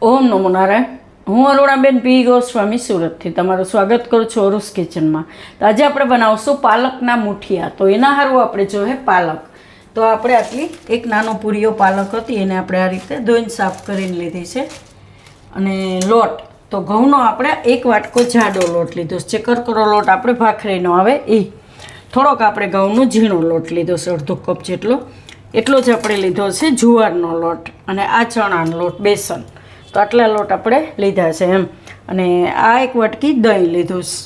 ઓમ નમો નારાયણ. હું અરુણાબેન પી ગોસ્વામી સુરતથી તમારું સ્વાગત કરું છું અરુસ કિચનમાં. તો આજે આપણે બનાવશું પાલકના મુઠિયા. તો એના હારું આપણે જોઈએ પાલક. તો આપણે આટલી એક નાનો પૂરીઓ પાલક હતી એને આપણે આ રીતે ધોઈને સાફ કરીને લીધી છે. અને લોટ તો ઘઉંનો આપણે એક વાટકો જાડો લોટ લીધો છે. કરકરો લોટ આપણે ભાખરીનો આવે એ. થોડોક આપણે ઘઉંનો ઝીણો લોટ લીધો છે, અડધો કપ જેટલો. એટલો જ આપણે લીધો છે જુવારનો લોટ. અને આ ચણાનો લોટ, બેસન. તો આટલા લોટ આપણે લીધા છે એમ. અને આ એક વાટકી દહીં લીધું છે.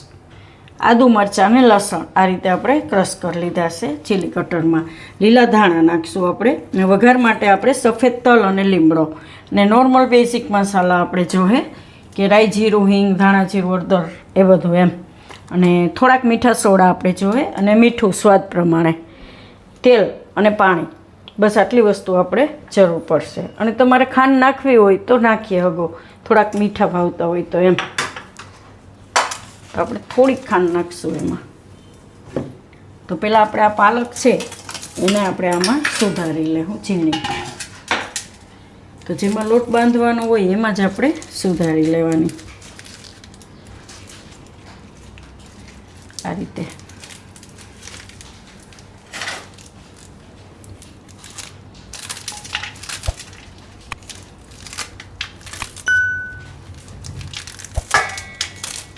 આદુ મરચાં અને લસણ આ રીતે આપણે ક્રશ કરી લીધા છે ચીલી કટરમાં. લીલા ધાણા નાખીશું આપણે. અને વઘાર માટે આપણે સફેદ તલ અને લીમડો. ને નોર્મલ બેઝિક મસાલા આપણે જોહે કે રાઈ જીરું, હિંગ, ધાણા જીરું, હળદર એ બધું એમ. અને થોડાક મીઠા સોડા આપણે જોહે અને મીઠું સ્વાદ પ્રમાણે. તેલ અને પાણી, બસ આટલી વસ્તુ આપણે જરૂર પડશે. અને તમારે ખાંડ નાખવી હોય તો નાખીએ હગો, થોડાક મીઠા ભાવતા હોય તો એમ. તો આપણે થોડીક ખાંડ નાખીશું એમાં. તો પહેલાં આપણે આ પાલક છે એને આપણે આમાં સુધારી લેવું ઝીણી. તો જેમાં લોટ બાંધવાનો હોય એમાં જ આપણે સુધારી લેવાની આ રીતે.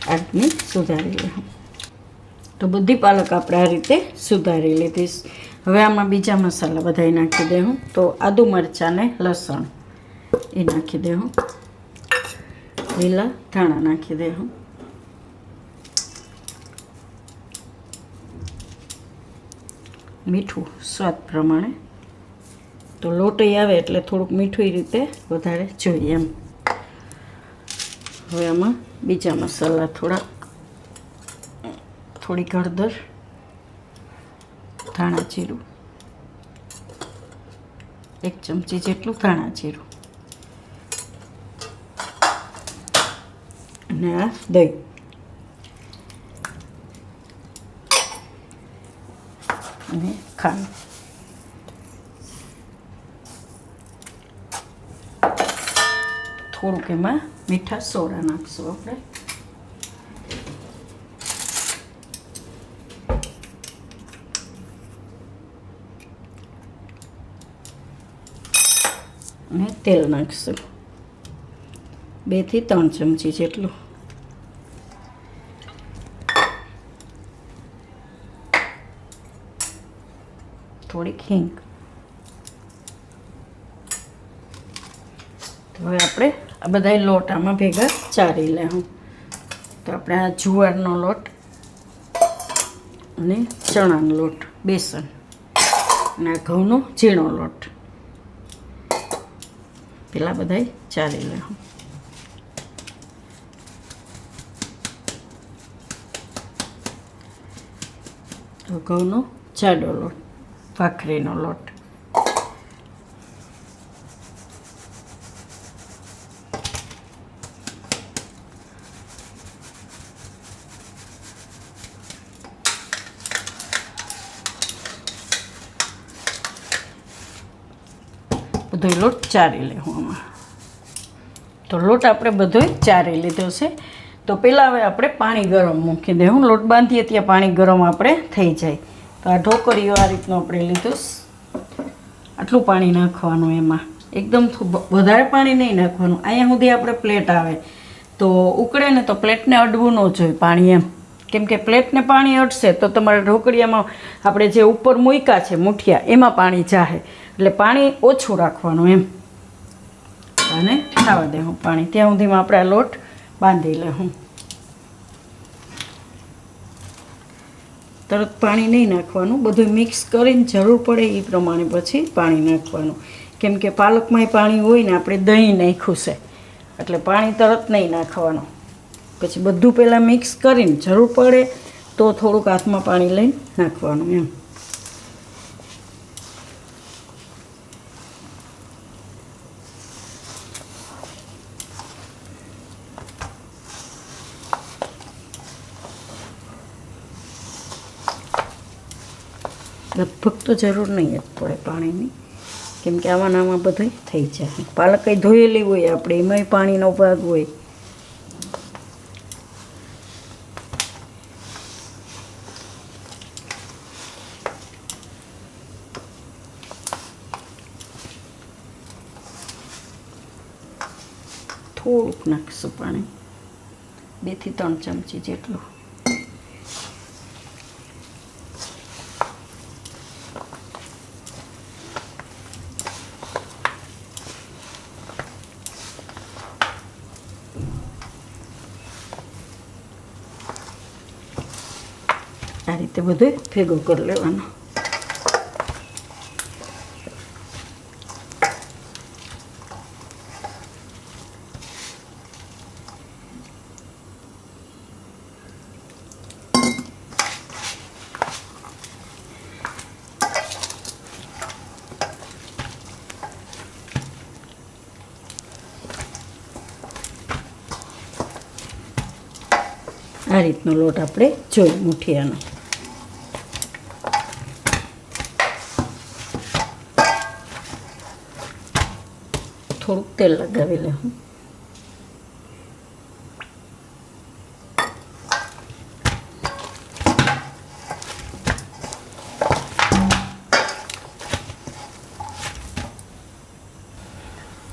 આ રીતની સુધારી લેવું. તો બધી પાલક આપણે આ રીતે સુધારી લીધીશ. હવે આમાં બીજા મસાલા બધાય નાખી દેવું. તો આદુ મરચાં ને લસણ એ નાખી દેવું. લીલા ધાણા નાખી દેવું. મીઠું સ્વાદ પ્રમાણે. તો લોટય આવે એટલે થોડુંક મીઠું એ રીતે વધારે જોઈએ એમ. હવે આમાં બીજા મસાલા થોડીક હળદર, ધાણા જીરું, 1 ચમચી જેટલું ધાણા જીરું, અને આ દહીં. અને ખાંડ. થોડુંક એમાં મીઠા સોડા નાખશું આપણે. અને તેલ નાખશું 2 થી 3 ચમચી જેટલું. થોડીક હિંગ. તો હવે આપણે આ બધા લોટ આમાં ભેગા ચારી લેવું. તો આપણે આ જુવારનો લોટ અને ચણાનો લોટ, બેસન, અને આ ઘઉંનો ઝીણો લોટ પેલા બધાય ચારી લેવું. તો ઘઉંનો જાડો લોટ, ભાખરીનો લોટ. બધો લોટ ચારી લેવું આમાં. તો લોટ આપણે બધોય ચારી લીધો છે. તો પહેલાં હવે આપણે પાણી ગરમ મૂકી દેવું. લોટ બાંધીએ ત્યાં પાણી ગરમ આપણે થઈ જાય. તો આ ઢોકળીઓ આ રીતનું આપણે લીધું. આટલું પાણી નાખવાનું એમાં. એકદમ વધારે પાણી નહીં નાખવાનું. અહીંયા સુધી આપણે પ્લેટ આવે તો ઉકળે ને તો પ્લેટને અડવું ન જોઈએ પાણી એમ. કેમ કે પ્લેટને પાણી અડશે તો તમારા ઢોકળિયામાં આપણે જે ઉપર મૂક્યા છે મુઠિયા એમાં પાણી જાહે. એટલે પાણી ઓછું રાખવાનું એમ. અને ખાવા દેવું પાણી. ત્યાં સુધીમાં આપણે આ લોટ બાંધી લેવું. તરત પાણી નહીં નાખવાનું. બધું મિક્સ કરીને જરૂર પડે એ પ્રમાણે પછી પાણી નાખવાનું. કેમ કે પાલકમાંય પાણી હોય ને, આપણે દહીં નાખ્યું છે એટલે પાણી તરત નહીં નાખવાનું. પછી બધું પહેલાં મિક્સ કરીને જરૂર પડે તો થોડુંક હાથમાં પાણી લઈને નાખવાનું એમ. લગભગ તો જરૂર નહીં જ પડે પાણીની. કેમ કે આમાં બધું થઈ જાય. પાલક કંઈ ધોયેલી હોય આપણે, એમાંય પાણીનો ભાગ હોય. થોડુંક નાખીશું પાણી, 2 થી 3 ચમચી જેટલું. આ રીતે બધું ભેગું કરી લેવાનું. આ રીતનો લોટ આપણે જોઈએ મુઠિયાનો. થોડુંક તેલ લગાવી લેવું.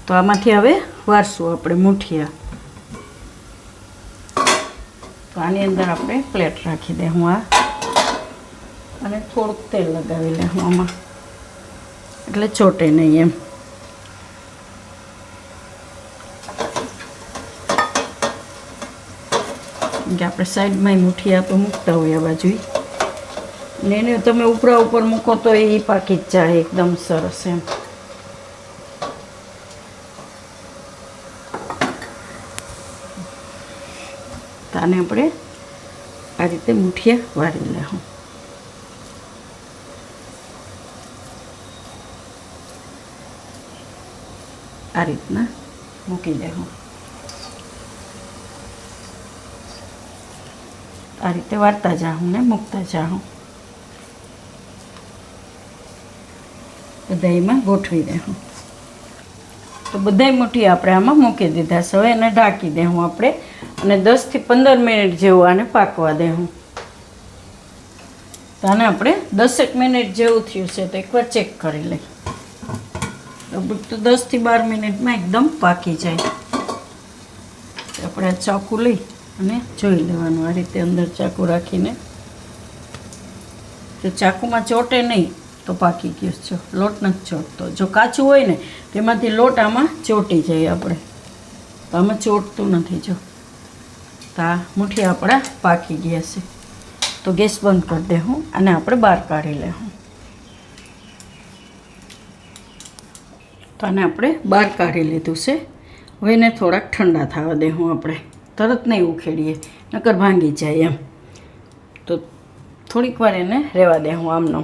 તો આમાંથી હવે વારશું આપણે મુઠિયા. તો આની અંદર આપણે પ્લેટ રાખી દઉં આ, અને થોડુંક તેલ લગાવી લઉં આમાં, એટલે ચોટે નહીં એમ. કે આપણે સાઈડમાં મુઠિયા તો મૂકતા હોય આ બાજુ, ને એને તમે ઉપરા ઉપર મૂકો તો એ પાકી જ જાય એકદમ સરસ એમ. તો આને આપણે આ રીતે મુઠિયા વાળી લેવું. આ રીતના મૂકી દેવું. આ રીતે વાળતા જાઉં ને મૂકતા જાઉં. બધામાં ગોઠવી દેવું. તો બધાય મુઠિયા આપણે આમાં મૂકી દીધા છે. હવે એને ઢાંકી દેવું આપણે, અને 10 થી 15 મિનિટ જેવું આને પાકવા દેવું. તો આને આપણે 10 મિનિટ જેવું થયું છે તો એકવાર ચેક કરી લઈએ. લગભગ તો 10 થી 12 મિનિટમાં એકદમ પાકી જાય. આપણે આ ચાકુ લઈ અને જોઈ લેવાનું. આ રીતે અંદર ચાકુ રાખીને, જો ચાકુમાં ચોટે નહીં તો પાકી ગયું છે. લોટ નથી ચોટતો. જો કાચું હોય ને તેમાંથી લોટ આમાં ચોટી જાય આપણે, તો આમાં ચોટતું નથી. જો તો આ મુઠિયા આપણા પાકી ગયા છે. તો ગેસ બંધ કરી દઉં અને આપણે બહાર કાઢી લેવું. તો આને આપણે બહાર કાઢી લીધું છે. હવે એને થોડાક ઠંડા થવા દેવું આપણે, તરત નહીં ઉખેડીએ નકર ભાંગી જાય એમ. તો થોડીક વાર એને રહેવા દેવું આમનો.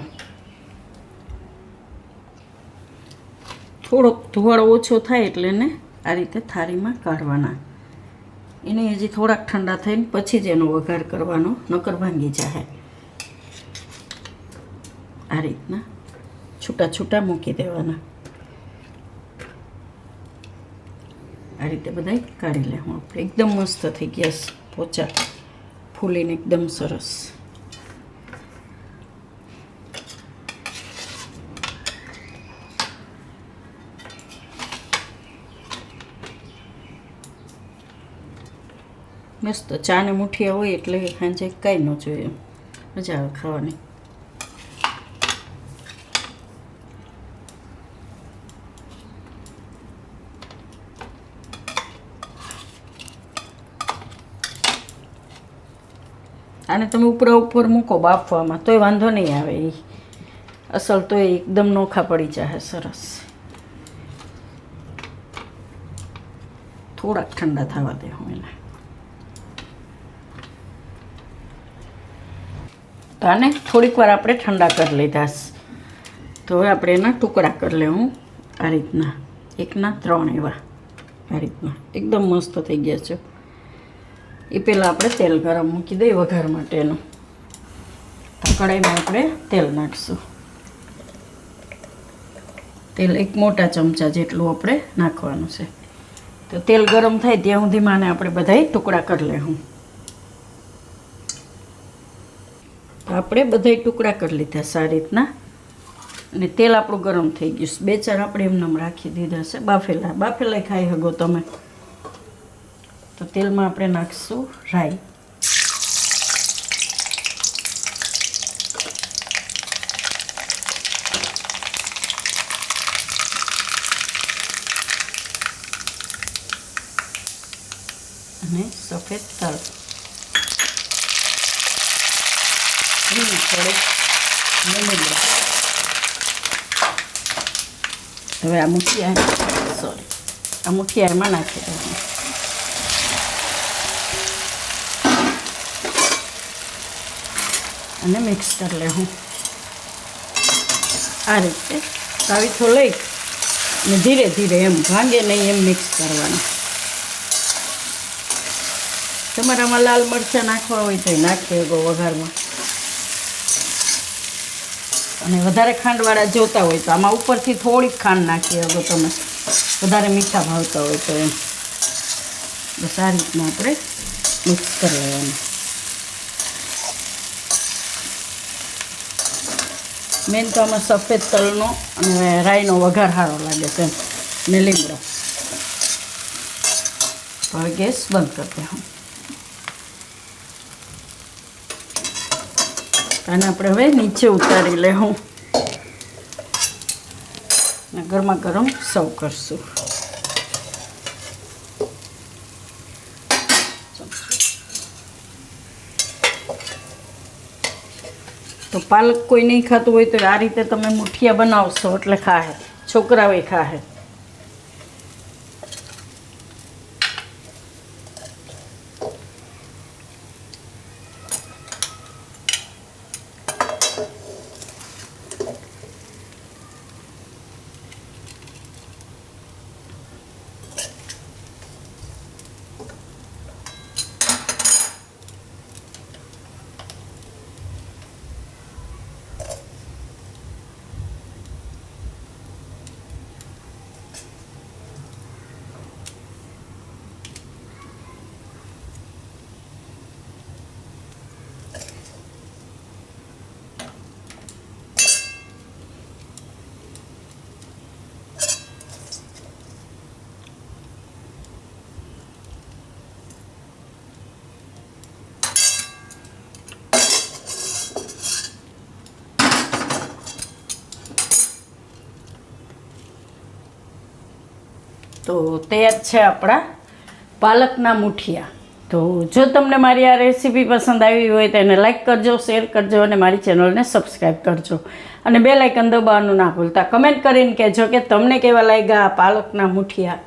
થોડોક ધુવાળો ઓછો થાય એટલે એને આ રીતે થાળીમાં કાઢવાના. એને હજી થોડાક ઠંડા થઈને પછી જ એનો વઘાર કરવાનો, નકર ભાંગી જાય. આ રીતના છૂટા છૂટા મૂકી દેવાના. આ રીતે બધા કાઢી લેવું આપણે. એકદમ મસ્ત થઈ ગયા, પોચા ફૂલીને એકદમ સરસ. મસ્ત ચા ને મુઠિયા હોય એટલે સાંજે કાંઈ ન જોઈએ, મજા આવે ખાવાની. આને તમે ઉપર મૂકો બાફવામાં તોય વાંધો નહીં આવે. એ અસલ તો એકદમ નોખા પડી જાય સરસ. થોડાક ઠંડા થવા દેવું એને. તો આને થોડીક વાર આપણે ઠંડા કરી લીધા. તો હવે આપણે એના ટુકડા કરી લેવું આ રીતના, 1ના 3 એવા. આ રીતના એકદમ મસ્ત થઈ ગયા છે. એ પહેલાં આપણે તેલ ગરમ મૂકી દઈએ વઘાર માટેનું. તો કઢાઈમાં આપણે તેલ નાખીશું. તેલ 1 મોટા ચમચા જેટલું આપણે નાખવાનું છે. તો તેલ ગરમ થાય ત્યાં સુધીમાં આપણે બધાય ટુકડા કરી લેવું. તો આપણે બધાય ટુકડા કરી લીધા સારી રીતના, અને તેલ આપણું ગરમ થઈ ગયું. 2-4 આપણે એમને રાખી દીધા છે બાફેલા ખાઈ શકો તમે. તો તેલમાં આપણે નાખીશું રાઈ. અને સફેદ તલ. હવે આ મુઠિયા એમાં નાખી દઉં અને મિક્સ કરી લેવું. આ રીતે તાવીથો લઈ અને ધીરે ધીરે એમ ભાંગે નહીં એમ મિક્સ કરવાનું. તમારામાં લાલ મરચાં નાખવા હોય તો નાખી શકો વઘારમાં, અને વધારે ખાંડવાળા જોતા હોય તો આમાં ઉપરથી થોડીક ખાંડ નાખી શકો તમે, વધારે મીઠા ભાવતા હોય તો એમ. બસ આ રીતના આપણે મિક્સ કરી લેવાનું. મેન તો આમાં સફેદ તલનો અને રાઈનો વઘાર સારો લાગે છે ને લીમડો. હવે ગેસ બંધ કરી દઉં. અને આપણે હવે નીચે ઉતારી લેવું અને ગરમા ગરમ સર્વ કરશું. તો પાલક કોઈ નહીં ખાતું હોય તો આ રીતે તમે મુઠિયા બનાવશો એટલે ખાહે, છોકરાઓય ખાહે. તો તૈયાર છે આપણા પાલકના મુઠિયા. તો જો તમને મારી આ રેસીપી પસંદ આવી હોય તો એને લાઈક કરજો, શેર કરજો અને મારી ચેનલને સબસ્ક્રાઈબ કરજો. અને બેલ આઇકન દબાવવાનું ના ભૂલતા. કમેન્ટ કરીને કહેજો કે તમને કેવા લાગ્યા આ પાલકના મુઠિયા.